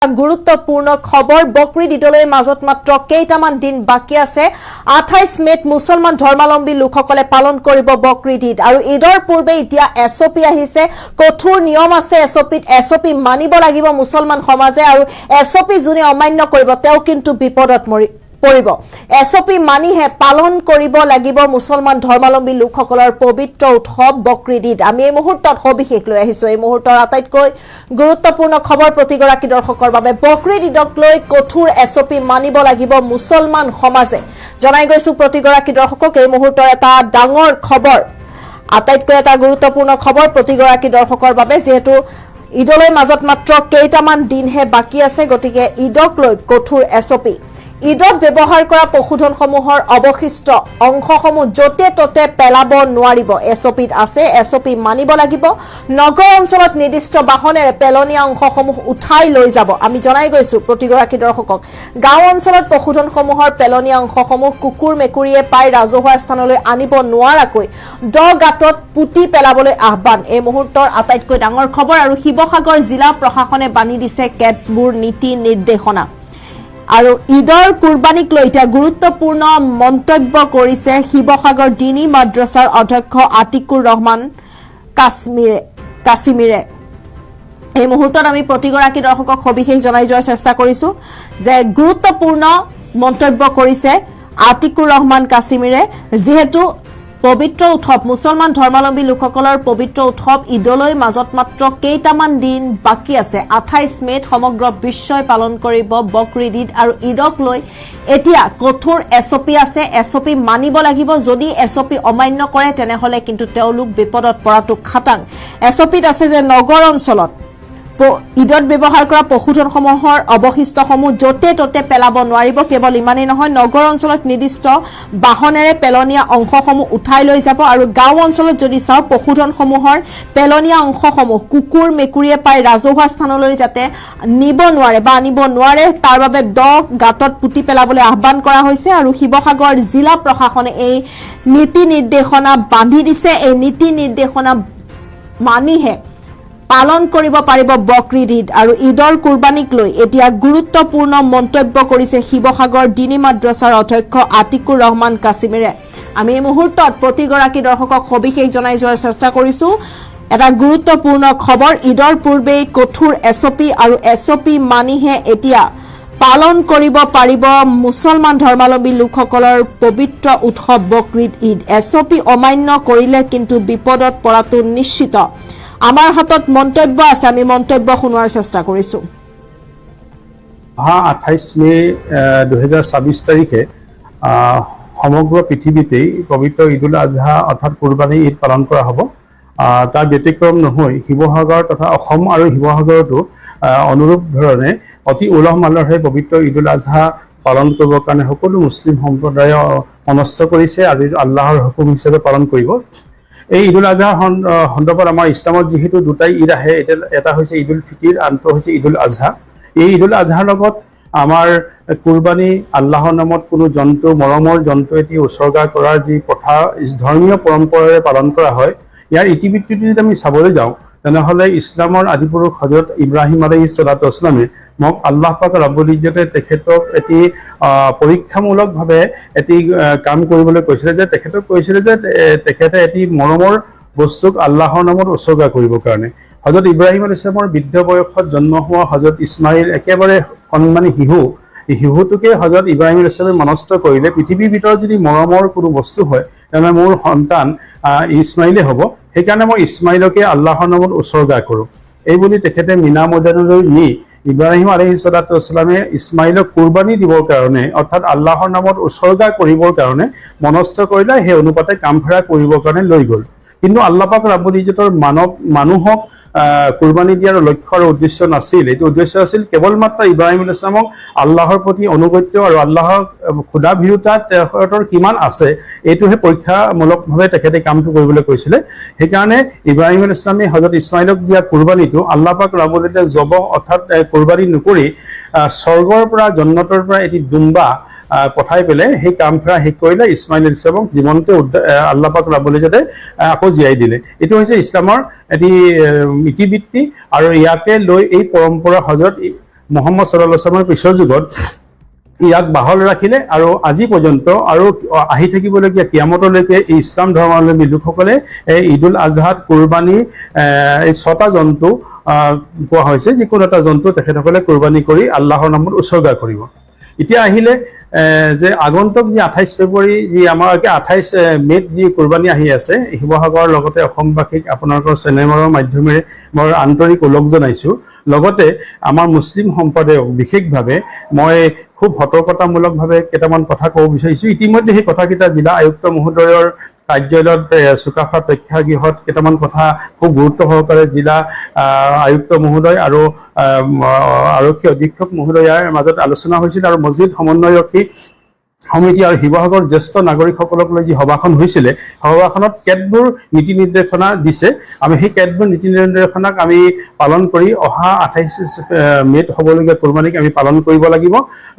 গুৰুত্বপূৰ্ণ খবৰ বকৰিদ ঈদলৈ মাজত মাত্ৰ কেইটামান দিন বাকি আছে 28 মেত মুছলমান ধৰ্মাৱলম্বী লোকসকলে পালন কৰিব বকৰিদ ঈদ আৰু ঈদৰ পূৰ্বে এতিয়া এছঅপি আহিছে কঠোৰ নিয়ম আছে এছঅপি মানিব লাগিব মুছলমান সমাজে আৰু এছঅপি যোনে অমান্য কৰিব তেওঁ কিন্তু বিপদত পৰিব এছঅপি মানিহে পালন কৰিব লাগিব মুছলমান ধৰ্মাৱলম্বী লোকসকলৰ পবিত্ৰ উৎসৱ বকৰিদ ঈদ আমি এই মুহূৰ্তত সবিশেষ লৈ আহিছো এই মুহূৰ্তৰ আটাইতকৈ গুৰুত্বপূৰ্ণ খবৰ প্ৰতিগৰাকী দৰ্শকৰ বাবে বকৰিদ ঈদক লৈ কঠোৰ এছঅপি মানিব লাগিব মুছলমান সমাজে জনাই গৈছো প্ৰতিগৰাকী দৰ্শকক এই মুহূৰ্তৰ এটা ডাঙৰ খবৰ আটাইতকৈ এটা গুৰুত্বপূৰ্ণ খবৰ প্ৰতিগৰাকী দৰ্শকৰ বাবে যেহেতু ঈদলৈ মাজত মাত্ৰ কেইটামান দিনহে বাকি আছে গতিকে ঈদক লৈ কঠোৰ এছঅপি ঈদত ব্যৱহাৰ কৰা পশুধনসমূহৰ অৱশিষ্ট অংশসমূহ যতে ততে পেলাব নোৱাৰিব এছঅপিত আছে এছঅপি মানিব লাগিব নগৰ অঞ্চলত নিৰ্দিষ্ট বাহনেৰে পেলনীয়া অংশসমূহ উঠাই লৈ যাব আমি জনাই গৈছো প্ৰতিগৰাকী দৰ্শকক গাঁও অঞ্চলত পশুধনসমূহৰ পেলনীয়া অংশসমূহ কুকুৰ মেকুৰীয়ে পাই ৰাজহুৱা স্থানলৈ আনিব নোৱাৰাকৈ দ গাঁতত পুতি পেলাবলৈ আহ্বান এই মুহূৰ্তৰ আটাইতকৈ ডাঙৰ খবৰ আৰু শিৱসাগৰ জিলা প্ৰশাসনে বান্ধি দিছে কেতবোৰ নীতি নিৰ্দেশনা আৰু ঈদৰ কুৰবানীক লৈ এটা গুৰুত্বপূৰ্ণ মন্তব্য কৰিছে শিৱসাগৰ দিনী মাদ্ৰাছাৰ অধ্যক্ষ আতিকুৰ ৰহমান কাছিমিৰে এই মুহূৰ্তত আমি প্ৰতিগৰাকী দৰ্শকক সবিশেষ জনাই যোৱাৰ চেষ্টা কৰিছো যে গুৰুত্বপূৰ্ণ মন্তব্য কৰিছে আতিকুৰ ৰহমান কাছিমিৰে যেহেতু পবিত্ৰ উৎসৱ মুছলমান ধৰ্মাৱলম্বী লোকসকলৰ পবিত্ৰ উৎসৱ ঈদলৈ মাজত মাত্ৰ কেইটামান দিন বাকি আছে 28 মেত সমগ্ৰ বিশ্বই পালন কৰিব বকৰিদ ঈদ আৰু ঈদক লৈ এতিয়া কঠোৰ এছঅপি আছে এছঅপি মানিব লাগিব যদি এছঅপি অমান্য কৰে তেনেহলে কিন্তু তেওঁলোক বিপদত পৰাটো খাটাং এছঅপিত আছে যে নগৰ অঞ্চলত ঈদত ব্যৱহাৰ কৰা পশুধনসমূহৰ অৱশিষ্টসমূহ যতে ততে পেলাব নোৱাৰিব কেৱল ইমানেই নহয় নগৰ অঞ্চলত নিৰ্দিষ্ট বাহনেৰে পেলনীয়া অংশসমূহ উঠাই লৈ যাব আৰু গাঁও অঞ্চলত যদি চাও পশুধনসমূহৰ পেলনীয়া অংশসমূহ কুকুৰ মেকুৰীয়ে পাই ৰাজহুৱা স্থানলৈ যাতে নিব নোৱাৰে বা আনিব নোৱাৰে তাৰ বাবে দ গাঁতত পুতি পেলাবলৈ আহ্বান কৰা হৈছে আৰু শিৱসাগৰ জিলা প্ৰশাসনে এই নীতি নিৰ্দেশনা বান্ধি দিছে এই নীতি নিৰ্দেশনা মানিহে পালন কৰিব পাৰিব বকৰিদ ঈদ আৰু ঈদৰ কুৰবানীক লৈ এতিয়া গুৰুত্বপূৰ্ণ মন্তব্য কৰিছে শিৱসাগৰ দিনী মাদ্ৰাছাৰ অধ্যক্ষ আতিকুৰ ৰহমান কাছিমিৰে আমি এই মুহূৰ্তত প্ৰতিগৰাকী দৰ্শকক সবিশেষ জনাই যোৱাৰ চেষ্টা কৰিছো এটা গুৰুত্বপূৰ্ণ খবৰ ঈদৰ পূৰ্বে কঠোৰ এছঅপি আৰু এছঅপি মানিহে এতিয়া পালন কৰিব পাৰিব মুছলমান ধৰ্মাৱলম্বী লোকসকলৰ পবিত্ৰ উৎসৱ বকৰিদ ঈদ এছঅপি অমান্য কৰিলে কিন্তু বিপদত পৰাটো নিশ্চিত আমাৰ হাতত মন্তব্য আছে আমি মন্তব্য শুনোৱাৰ চেষ্টা কৰিছো 28 মে 2026 তাৰিখে সমগ্ৰ পৃথিৱীতে পবিত্ৰ ঈদুল আজহা অৰ্থাৎ কুৰবানী ঈদ পালন কৰা হ'ব তাৰ ব্যতিক্ৰম নহয় শিৱসাগৰ তথা অসম আৰু শিৱসাগৰতো অনুৰূপ ধৰণে অতি উলহ মালহেৰে পবিত্ৰ ঈদুল আজহা পালন কৰিবৰ কাৰণে সকলো মুছলিম সম্প্ৰদায়ে মনস্থ কৰিছে আৰু আল্লাহৰ হুকুম হিচাপে পালন কৰিব এই ঈদুল আজহা সন্দৰ্ভত আমাৰ ইছলামত যেহেতু দুটাই ঈদ আহে এটা হৈছে ঈদুল ফিতৰ আনটো হৈছে ঈদুল আজহা এই ঈদুল আজহাৰ লগত আমাৰ কুৰবানী আল্লাহৰ নামত কোনো জন্তু মৰমৰ জন্তু এটি উৎসৰ্গা কৰাৰ যি প্ৰথা ধৰ্মীয় পৰম্পৰাৰে পালন কৰা হয় ইয়াৰ ইতিবৃত্তিটো যদি আমি চাবলৈ যাওঁ তেনেহলে ইছলামৰ আদিপুৰুষ হযৰত ইব্ৰাহিম আলাইহিছ সালাতু ওয়াছলামে মোক আল্লাহ পাক ৰব্বুল ইজ্জতে তেখেতক এটি পৰীক্ষামূলকভাৱে এটি কাম কৰিবলৈ কৈছিলে যে তেখেতক কৈছিলে যে তেখেতে এটি মৰমৰ বস্তুক আল্লাহৰ নামত উৎসৰ্গা কৰিবৰ কাৰণে হযৰত ইব্ৰাহিম আলাইহিছ সালামৰ বৃদ্ধ বয়সত জন্ম হোৱা হযৰত ইছমাইল একেবাৰে কণমানি শিশুটোকে হযৰত ইব্ৰাহিম আলাইহিছ সালামে মনস্থ কৰিলে পৃথিৱীৰ ভিতৰত যদি মৰমৰ কোনো বস্তু হয় তেনে মোৰ সন্তান ইছমাইলে হ'ব সেইকাৰণে মই ইছমাইলকে আল্লাহৰ নামত উৎসৰ্গা কৰোঁ এই বুলি তেখেতে মিনা ময়দানলৈ নি ইব্ৰাহিম আলাইহিছ সালাতু ওয়াছলামে ইছমাইলক কুৰবানী দিবৰ কাৰণে অৰ্থাৎ আল্লাহৰ নামত উৎসৰ্গা কৰিবৰ কাৰণে মনস্থ কৰিলে সেই অনুপাতে কামফেৰা কৰিবৰ কাৰণে লৈ গ'ল কিন্তু আল্লাহ পাক ৰব্বুল ইজ্জতৰ মানুহক কুৰবানী দিয়াৰ লক্ষ্য আৰু উদ্দেশ্য নাছিল এইটো উদ্দেশ্য আছিল কেৱল মাত্ৰ ইব্ৰাহিম আলাইহিছ সালামক আল্লাহৰ প্ৰতি অনুগত্য আৰু আল্লাহক খুদা ভিৰুতা তেখেতৰ কিমান আছে এইটোহে পৰীক্ষামূলকভাৱে তেখেতে কামটো কৰিবলৈ কৈছিলে সেইকাৰণে ইব্ৰাহিম আলাইহিছ সালামে হযৰত ইছমাইলক দিয়া কুৰবানীটো আল্লাহ পাক ৰব্বুল ইজ্জতে জবহ অৰ্থাৎ কুৰবানী নকৰি স্বৰ্গৰ পৰা জন্নতৰ পৰা এটি দুম্বা পঠাই পেলে সেই কামফেৰা শেষ কৰিলে ইছমাইল আলাইহিছ সালামক জীৱনতে আল্লাহ পাক ৰব্বুল ইজ্জতে আকৌ জীয়াই দিলে এটো হৈছে ইছলামৰ এটি ইতিবৃত্তি আৰু ইয়াকে লৈ এই পৰম্পৰা হযৰত মুহাম্মদ সাল্লাল্লাহু আলাইহি ওয়াসাল্লামৰ পিছৰ যুগত ইয়াক বাহল ৰাখিলে আৰু আজি পৰ্যন্ত আৰু আহি থাকিবলগীয়া কিয়ামতলৈকে এই ইছলাম ধৰ্মাৱলম্বী লোকসকলে এই ঈদুল আজহাত কুৰবানী এই 6টা জন্তু কোৱা হৈছে যিকোনো এটা জন্তু তেখেতসকলে কুৰবানী কৰি আল্লাহৰ নামত উৎসৰ্গা কৰিব এতিয়া আহিলে যে আগন্তুক যি 28 ফেব্ৰুৱাৰী যি আমাৰ 28 মে'ত যি কুৰবানী আহি আছে শিৱসাগৰৰ লগতে অসমবাসীক আপোনালোকৰ চেনেলৰ মাধ্যমেৰে মই আন্তৰিক ওলগ জনাইছোঁ লগতে আমাৰ মুছলিম সম্প্ৰদায়ক বিশেষভাৱে মই খুব সতৰ্কতামূলকভাৱে কেইটামান কথা ক'ব বিচাৰিছোঁ ইতিমধ্যে সেই কথাকেইটা জিলা আয়ুক্ত মহোদয়ৰ কাৰ্যালয়ত চুকাফা প্ৰেক্ষাগৃহত কেইটামান কথা খুব গুৰুত্ব সহকাৰে জিলা আয়ুক্ত মহোদয় আৰু আৰক্ষী অধীক্ষক মহোদয়াৰ মাজত আলোচনা হৈছিল আৰু মছজিদ সমন্বয়ৰক্ষী সমিতি আৰু শিৱসাগৰ জ্যেষ্ঠ নাগৰিকসকলক লৈ যি সভাখন হৈছিলে সভাখনত কেতবোৰ নীতি নিৰ্দেশনা দিছে আমি সেই কেতবোৰ নীতি নিৰ্দেশনাক আমি পালন কৰি অহা 28 মে'ত হ'বলগীয়া কুৰবানীক আমি পালন কৰিব লাগিব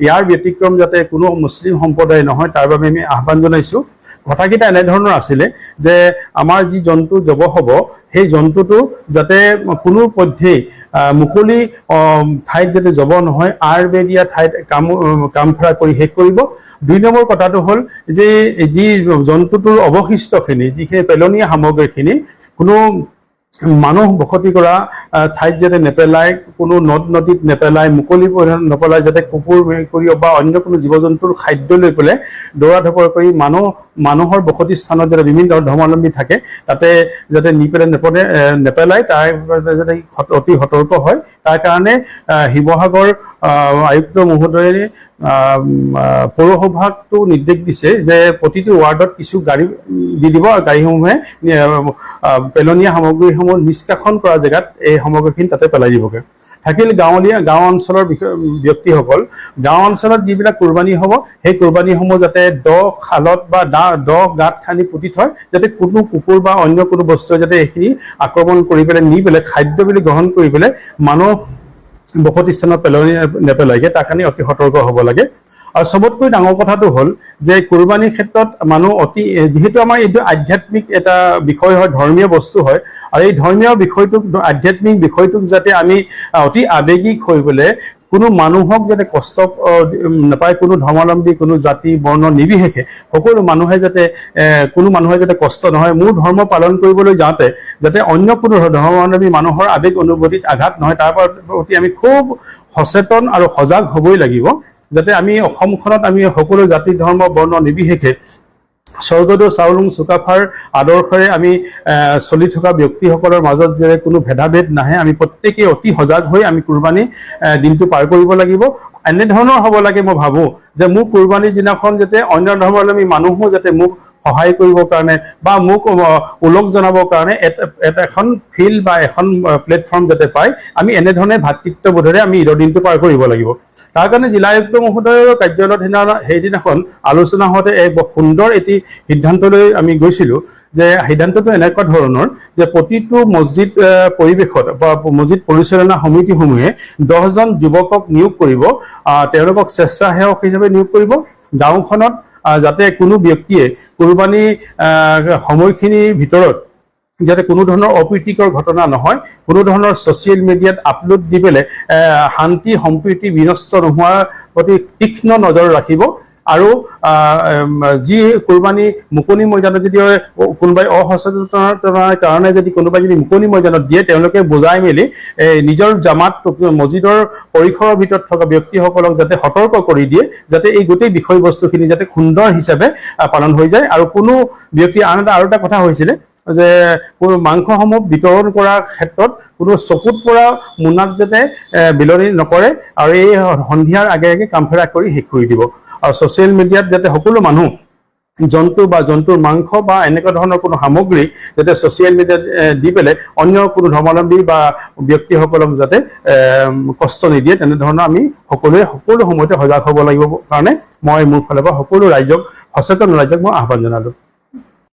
ইয়াৰ ব্যতিক্ৰম যাতে কোনো মুছলিম সম্প্ৰদায় নহয় তাৰ বাবে আমি আহ্বান জনাইছোঁ কথাকেইটা এনেধৰণৰ আছিলে যে আমাৰ যি জন্তু জব হ'ব সেই জন্তুটো যাতে কোনো পধ্যেই মুকলি ঠাইত যাতে জব নহয় আৰবেদিয়া ঠাইত কামফৰা কৰি শেষ কৰিব 2 নম্বৰ কথাটো হ'ল যে যি জন্তুটোৰ অৱশিষ্টখিনি যিখিনি পেলনীয়া সামগ্ৰীখিনি কোনো মানুহ বসতি কৰা ঠাইত যাতে নেপেলাই কোনো নদ নদীত নেপেলাই মুকলি নপেলাই যাতে কুকুৰ মেকুৰী বা অন্য কোনো জীৱ জন্তুৰ খাদ্য লৈ পেলাই দৌৰা ধপৰা কৰি মানুহৰ বসতি স্থানত যাতে বিভিন্ন ধৰ্মাৱলম্বী থাকে তাতে যাতে নি পেলাই নেপেলাই তাৰ যাতে অতি সতৰ্ক হয় তাৰ কাৰণে শিৱসাগৰ আয়ুক্ত মহোদয়ে পৌৰসভাকটো নিৰ্দেশ দিছে যে প্ৰতিটো ৱাৰ্ডত কিছু গাড়ী দি দিব আৰু গাড়ীসমূহে পেলনীয়া সামগ্ৰীসমূহ নিষ্কাশন কৰা জেগাত এই সামগ্ৰীখিনি তাতে পেলাই দিবগে থাকিল গাঁও অঞ্চলৰ ব্যক্তিসকল গাঁও অঞ্চলত যিবিলাক কুৰবানী হ'ব সেই কুৰবানীসমূহ যাতে দ খালত বা দ গাঁত খান্দি পুতি থয় যাতে কোনো কুকুৰ বা অন্য কোনো বস্তুৱে যাতে এইখিনি আক্ৰমণ কৰি পেলাই নি পেলাই খাদ্য বুলি গ্ৰহণ কৰি পেলাই মানুহ বসতি স্থানত পেলনি নেপেলাইগে তাৰ কাৰণে অতি সতৰ্ক হ'ব লাগে আৰু সবতকৈ ডাঙৰ কথাটো হ'ল যে কুৰবানীৰ ক্ষেত্ৰত মানুহ অতি যেহেতু আমাৰ এইটো আধ্যাত্মিক এটা বিষয় হয় ধৰ্মীয় বস্তু হয় আৰু এই ধৰ্মীয় বিষয়টোক আধ্যাত্মিক বিষয়টোক যাতে আমি অতি আৱেগিক হৈ পেলাই কোনো মানুহক যাতে কষ্ট নাপায় কোনো ধৰ্মাৱলম্বী কোনো জাতি বৰ্ণ নিৰ্বিশেষে সকলো মানুহে যাতে কোনো মানুহে যাতে কষ্ট নহয় মোৰ ধৰ্ম পালন কৰিবলৈ যাওঁতে যাতে অন্য কোনো ধৰ্মাৱলম্বী মানুহৰ আৱেগ অনুভূতিত আঘাত নহয় তাৰ প্ৰতি আমি খুব সচেতন আৰু সজাগ হ'বই লাগিব যাতে আমি অসমখনত আমি সকলো জাতি ধৰ্ম বৰ্ণ নিৰ্বিশেষে স্বৰ্গদেউ চাওলুং চুকাফাৰ আদৰ্শৰে আমি চলি থকা ব্যক্তিসকলৰ মাজত যে কোনো ভেদাভেদ নাহে আমি প্ৰত্যেককে অতি সজাগ হৈ আমি কুৰবানী দিনটো পাৰ কৰিব লাগিব এনেধৰণৰ হ'ব লাগে মই ভাবোঁ যে মোক কুৰবানীৰ দিনাখন যাতে অন্য ধৰ্মাৱলম্বী মানুহো যাতে মোক সহায় কৰিবৰ কাৰণে বা মোক ওলগ জনাবৰ কাৰণে এখন ফিল্ড বা এখন প্লেটফৰ্ম যাতে পায় আমি এনেধৰণে ভাতৃত্ববোধেৰে আমি ঈদৰ দিনটো পাৰ কৰিব লাগিব তাৰ কাৰণে জিলা আয়ুক্ত মহোদয়ৰ কাৰ্যালয়ত সেইদিনাখন আলোচনা হওঁতে এক সুন্দৰ এটি সিদ্ধান্তলৈ আমি গৈছিলোঁ যে সিদ্ধান্তটো এনেকুৱা ধৰণৰ যে প্ৰতিটো মছজিদ পৰিৱেশত বা মছজিদ পৰিচালনা সমিতিসমূহে 10জন যুৱকক নিয়োগ কৰিব তেওঁলোকক স্বেচ্ছাসেৱক হিচাপে নিয়োগ কৰিব গাঁওখনত যাতে কোনো ব্যক্তিয়ে কুৰবানী সময়খিনিৰ ভিতৰত যাতে কোনো ধৰণৰ অপ্ৰীতিকৰ ঘটনা নহয় কোনো ধৰণৰ ছ'চিয়েল মিডিয়াত আপলোড দি পেলাই শান্তি সম্প্ৰীতি বিনষ্ট নোহোৱাৰ প্ৰতি তীক্ষ্ণ নজৰ ৰাখিব আৰু যি কুৰবানী মুকলি ময়দানত যদি কোনোবাই অসচেতনতাৰ কাৰণে যদি কোনোবাই যদি মুকলি ময়দানত দিয়ে তেওঁলোকে বুজাই মেলি নিজৰ জামাত মছজিদৰ পৰিসৰৰ ভিতৰত থকা ব্যক্তিসকলক যাতে সতৰ্ক কৰি দিয়ে যাতে এই গোটেই বিষয়বস্তুখিনি যাতে সুন্দৰ হিচাপে পালন হৈ যায় আৰু কোনো ব্যক্তি আৰু এটা কথা হৈছিলে যে কোনো মাংসসমূহ বিতৰণ কৰাৰ ক্ষেত্ৰত কোনো চকুত পৰা মুনাক যাতে বিলনি নকৰে আৰু এই সন্ধিয়াৰ আগে আগে কামফেৰা কৰি শেষ কৰি দিব আৰু ছ'চিয়েল মিডিয়াত যাতে সকলো মানুহ জন্তু বা জন্তুৰ মাংস বা এনেকুৱা ধৰণৰ কোনো সামগ্ৰী যাতে ছ'চিয়েল মিডিয়াত দি পেলাই অন্য কোনো ধৰ্মাৱলম্বী বা ব্যক্তিসকলক যাতে কষ্ট নিদিয়ে তেনেধৰণৰ আমি সকলো সময়তে সজাগ হ'ব লাগিব কাৰণে মই মোৰ ফালৰ পৰা সকলো ৰাইজক সচেতন ৰাইজক মই আহ্বান জনালোঁ